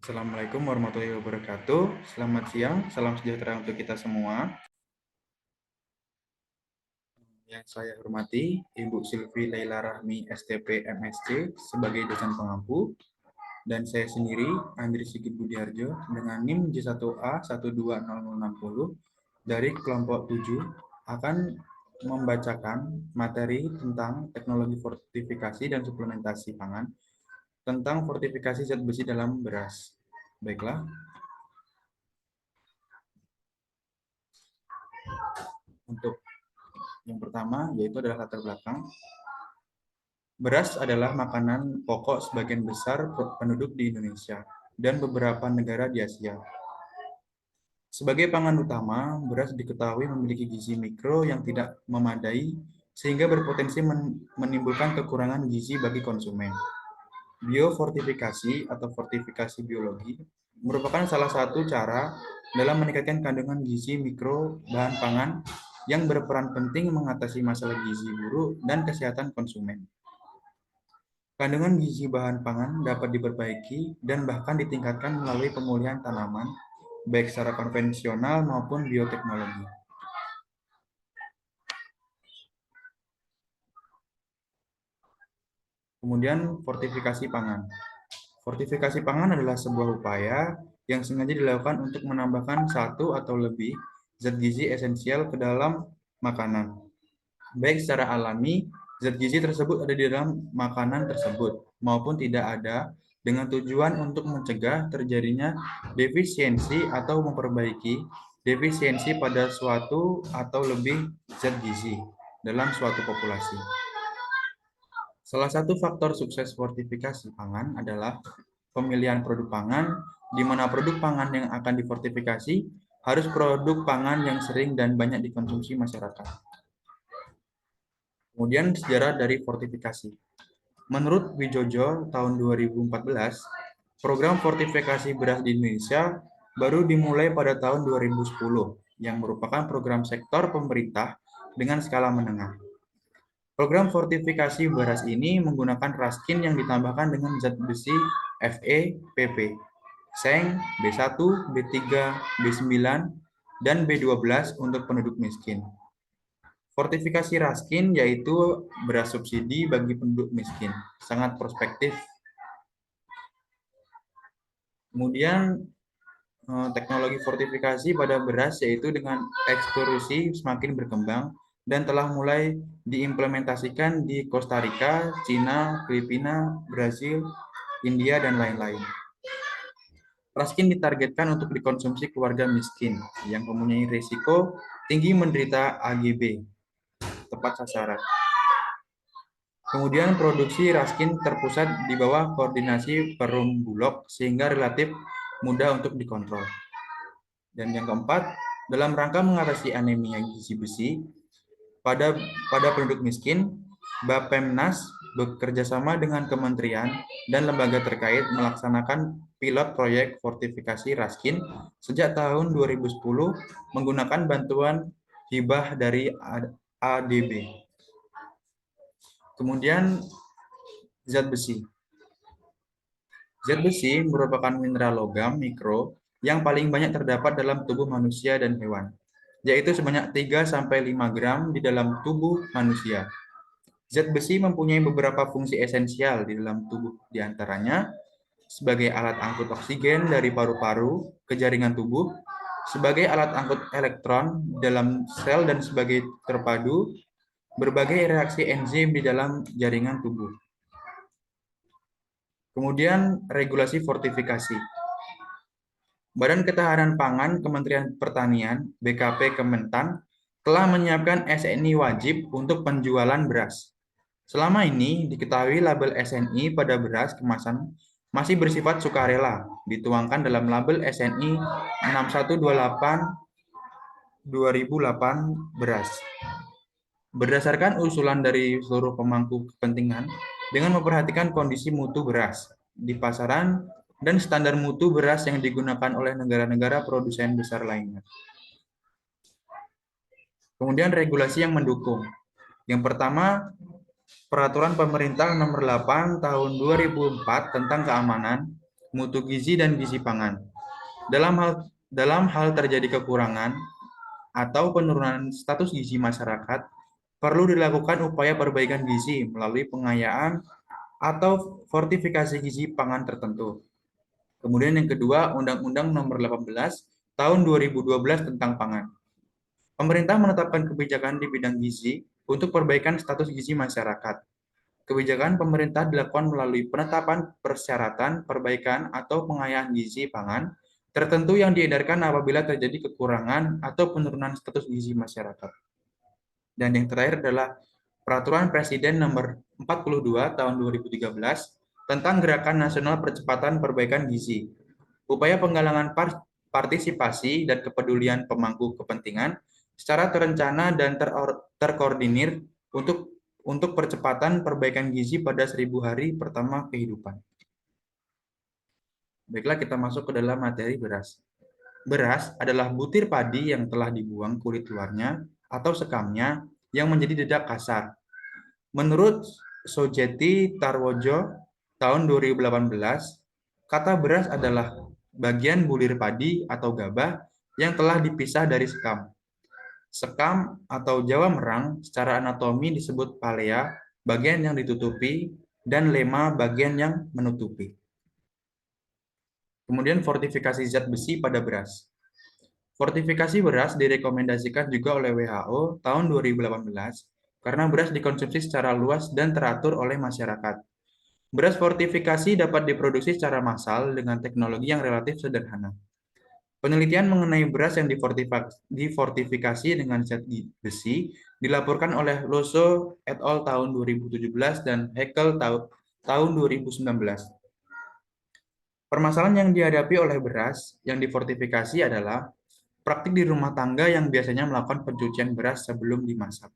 Assalamualaikum warahmatullahi wabarakatuh. Selamat siang, salam sejahtera untuk kita semua. Yang saya hormati, Ibu Silvi Laila Rahmi, STP MSc, sebagai dosen pengampu, dan saya sendiri, Andri Sigit Budiarjo, dengan NIM J1A120060 dari kelompok 7, akan membacakan materi tentang teknologi fortifikasi dan suplementasi pangan, tentang fortifikasi zat besi dalam beras. Baiklah. Untuk yang pertama, yaitu adalah latar belakang. Beras adalah makanan pokok sebagian besar penduduk di Indonesia dan beberapa negara di Asia. Sebagai pangan utama, beras diketahui memiliki gizi mikro yang tidak memadai sehingga berpotensi menimbulkan kekurangan gizi bagi konsumen. Biofortifikasi atau fortifikasi biologi merupakan salah satu cara dalam meningkatkan kandungan gizi mikro bahan pangan yang berperan penting mengatasi masalah gizi buruk dan kesehatan konsumen. Kandungan gizi bahan pangan dapat diperbaiki dan bahkan ditingkatkan melalui pemulihan tanaman, baik secara konvensional maupun bioteknologi. Kemudian, fortifikasi pangan. Fortifikasi pangan adalah sebuah upaya yang sengaja dilakukan untuk menambahkan satu atau lebih zat gizi esensial ke dalam makanan. Baik secara alami, zat gizi tersebut ada di dalam makanan tersebut, maupun tidak ada, dengan tujuan untuk mencegah terjadinya defisiensi atau memperbaiki defisiensi pada suatu atau lebih zat gizi dalam suatu populasi. Salah satu faktor sukses fortifikasi pangan adalah pemilihan produk pangan, di mana produk pangan yang akan difortifikasi harus produk pangan yang sering dan banyak dikonsumsi masyarakat. Kemudian sejarah dari fortifikasi. Menurut Wijojo tahun 2014, program fortifikasi beras di Indonesia baru dimulai pada tahun 2010, yang merupakan program sektor pemerintah dengan skala menengah. Program fortifikasi beras ini menggunakan raskin yang ditambahkan dengan zat besi Fe, Pp, seng, B1, B3, B9, dan B12 untuk penduduk miskin. Fortifikasi raskin yaitu beras subsidi bagi penduduk miskin, sangat prospektif. Kemudian teknologi fortifikasi pada beras yaitu dengan ekstrusi semakin berkembang dan telah mulai diimplementasikan di Costa Rica, Cina, Filipina, Brasil, India, dan lain-lain. Raskin ditargetkan untuk dikonsumsi keluarga miskin yang mempunyai risiko tinggi menderita AGB, tepat sasaran. Kemudian produksi raskin terpusat di bawah koordinasi Perum Bulog sehingga relatif mudah untuk dikontrol. Dan yang keempat, dalam rangka mengatasi anemia gizi besi pada penduduk miskin, Bapemnas bekerjasama dengan kementerian dan lembaga terkait melaksanakan pilot proyek fortifikasi raskin sejak tahun 2010 menggunakan bantuan hibah dari ADB. Kemudian zat besi. Zat besi merupakan mineral logam mikro yang paling banyak terdapat dalam tubuh manusia dan hewan, yaitu sebanyak 3-5 gram di dalam tubuh manusia. Zat besi mempunyai beberapa fungsi esensial di dalam tubuh, diantaranya sebagai alat angkut oksigen dari paru-paru ke jaringan tubuh, sebagai alat angkut elektron dalam sel dan sebagai terpadu berbagai reaksi enzim di dalam jaringan tubuh. Kemudian regulasi fortifikasi. Badan Ketahanan Pangan Kementerian Pertanian (BKP Kementan) telah menyiapkan SNI wajib untuk penjualan beras. Selama ini diketahui label SNI pada beras kemasan masih bersifat sukarela, dituangkan dalam label SNI 6128/2008 beras. Berdasarkan usulan dari seluruh pemangku kepentingan, dengan memperhatikan kondisi mutu beras di pasaran dan standar mutu beras yang digunakan oleh negara-negara produsen besar lainnya. Kemudian regulasi yang mendukung. Yang pertama, Peraturan Pemerintah Nomor 8 Tahun 2004 tentang keamanan, mutu gizi dan gizi pangan. Dalam hal terjadi kekurangan atau penurunan status gizi masyarakat, perlu dilakukan upaya perbaikan gizi melalui pengayaan atau fortifikasi gizi pangan tertentu. Kemudian yang kedua, Undang-Undang Nomor 18 Tahun 2012 tentang pangan. Pemerintah menetapkan kebijakan di bidang gizi untuk perbaikan status gizi masyarakat. Kebijakan pemerintah dilakukan melalui penetapan persyaratan, perbaikan, atau pengayaan gizi pangan tertentu yang diedarkan apabila terjadi kekurangan atau penurunan status gizi masyarakat. Dan yang terakhir adalah Peraturan Presiden Nomor 42 Tahun 2013 tentang Gerakan Nasional Percepatan Perbaikan Gizi. Upaya penggalangan partisipasi dan kepedulian pemangku kepentingan secara terencana dan terkoordinir untuk percepatan perbaikan gizi pada 1000 hari pertama kehidupan. Baiklah, kita masuk ke dalam materi beras. Beras adalah butir padi yang telah dibuang kulit luarnya atau sekamnya yang menjadi dedak kasar. Menurut Sojeti Tarwojo tahun 2018, kata beras adalah bagian bulir padi atau gabah yang telah dipisah dari sekam. Sekam atau Jawa merang secara anatomi disebut palea, bagian yang ditutupi, dan lema, bagian yang menutupi. Kemudian fortifikasi zat besi pada beras. Fortifikasi beras direkomendasikan juga oleh WHO tahun 2018 karena beras dikonsumsi secara luas dan teratur oleh masyarakat. Beras fortifikasi dapat diproduksi secara massal dengan teknologi yang relatif sederhana. Penelitian mengenai beras yang difortifikasi dengan zat besi dilaporkan oleh Loso et al. Tahun 2017 dan Haeckel tahun 2019. Permasalahan yang dihadapi oleh beras yang difortifikasi adalah praktik di rumah tangga yang biasanya melakukan pencucian beras sebelum dimasak.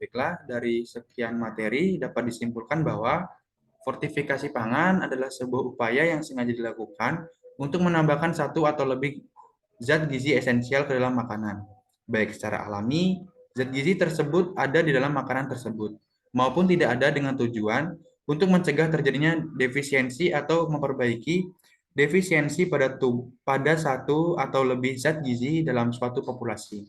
Baiklah, dari sekian materi dapat disimpulkan bahwa fortifikasi pangan adalah sebuah upaya yang sengaja dilakukan untuk menambahkan satu atau lebih zat gizi esensial ke dalam makanan. Baik secara alami, zat gizi tersebut ada di dalam makanan tersebut, maupun tidak ada dengan tujuan untuk mencegah terjadinya defisiensi atau memperbaiki defisiensi pada satu atau lebih zat gizi dalam suatu populasi.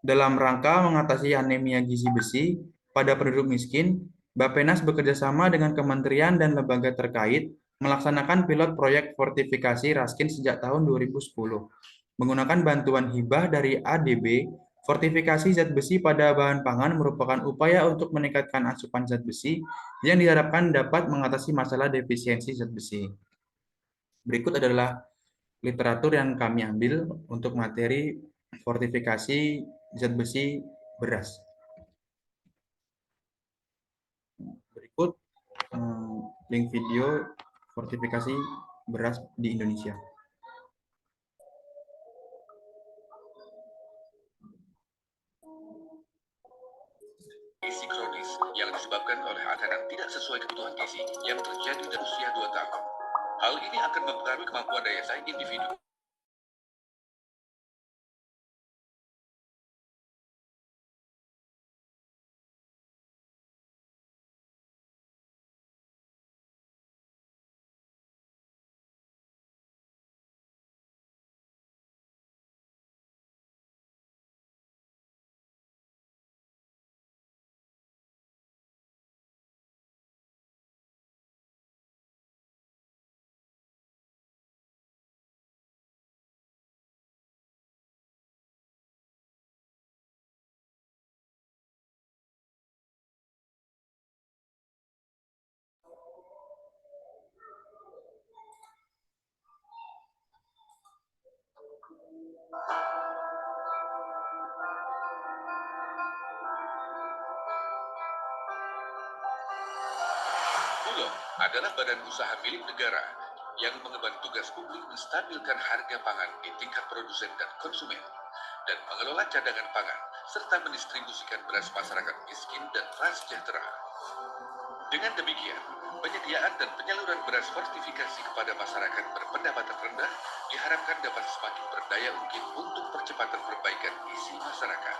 Dalam rangka mengatasi anemia gizi besi pada penduduk miskin, Bappenas bekerjasama dengan kementerian dan lembaga terkait melaksanakan pilot proyek fortifikasi Raskin sejak tahun 2010. Menggunakan bantuan hibah dari ADB, fortifikasi zat besi pada bahan pangan merupakan upaya untuk meningkatkan asupan zat besi yang diharapkan dapat mengatasi masalah defisiensi zat besi. Berikut adalah literatur yang kami ambil untuk materi fortifikasi zat besi beras. Berikut link video fortifikasi beras di Indonesia. Gizi kronis yang disebabkan oleh makanan tidak sesuai kebutuhan gizi yang terjadi di usia 2 tahun. Hal ini akan mempengaruhi kemampuan daya saing individu. Bulog adalah badan usaha milik negara yang mengemban tugas publik menstabilkan harga pangan di tingkat produsen dan konsumen, dan mengelola cadangan pangan, serta mendistribusikan beras masyarakat miskin dan prasejahtera. Dengan demikian, penyediaan dan penyaluran beras fortifikasi kepada masyarakat berpendapatan rendah diharapkan dapat semakin berdaya ungkit untuk percepatan perbaikan gizi masyarakat.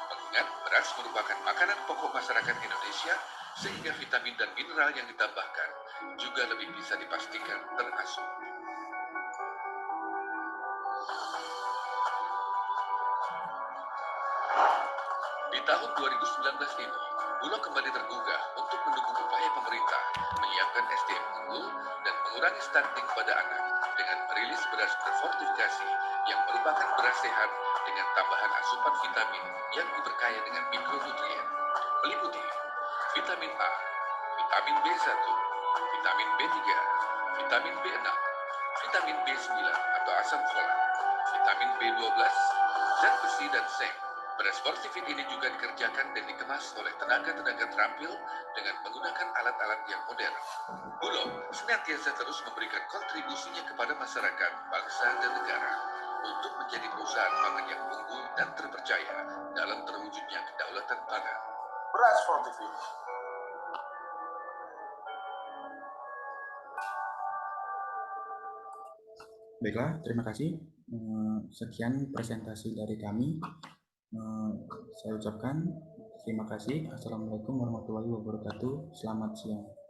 Mengingat beras merupakan makanan pokok masyarakat Indonesia sehingga vitamin dan mineral yang ditambahkan juga lebih bisa dipastikan terasup. Di tahun 2019 ini, Bulog kembali tergugah untuk mendukung upaya pemerintah menyiapkan SDM unggul dan mengurangi stunting pada anak dengan merilis beras berfortifikasi yang merupakan beras sehat dengan tambahan asupan vitamin yang diberkaya dengan mikronutrien, meliputi vitamin A, vitamin B1, vitamin B3, vitamin B6, vitamin B9 atau asam folat, vitamin B12, zat besi dan seng. Beras Fortifit ini juga dikerjakan dan dikemas oleh tenaga-tenaga terampil dengan menggunakan alat-alat yang modern. Bulog senantiasa terus memberikan kontribusinya kepada masyarakat, bangsa, dan negara untuk menjadi perusahaan pangan yang unggul dan terpercaya dalam terwujudnya kedaulatan pangan. Beras Fortifit. Baiklah, terima kasih. Sekian presentasi dari kami. Saya ucapkan terima kasih. Assalamualaikum warahmatullahi wabarakatuh. Selamat siang.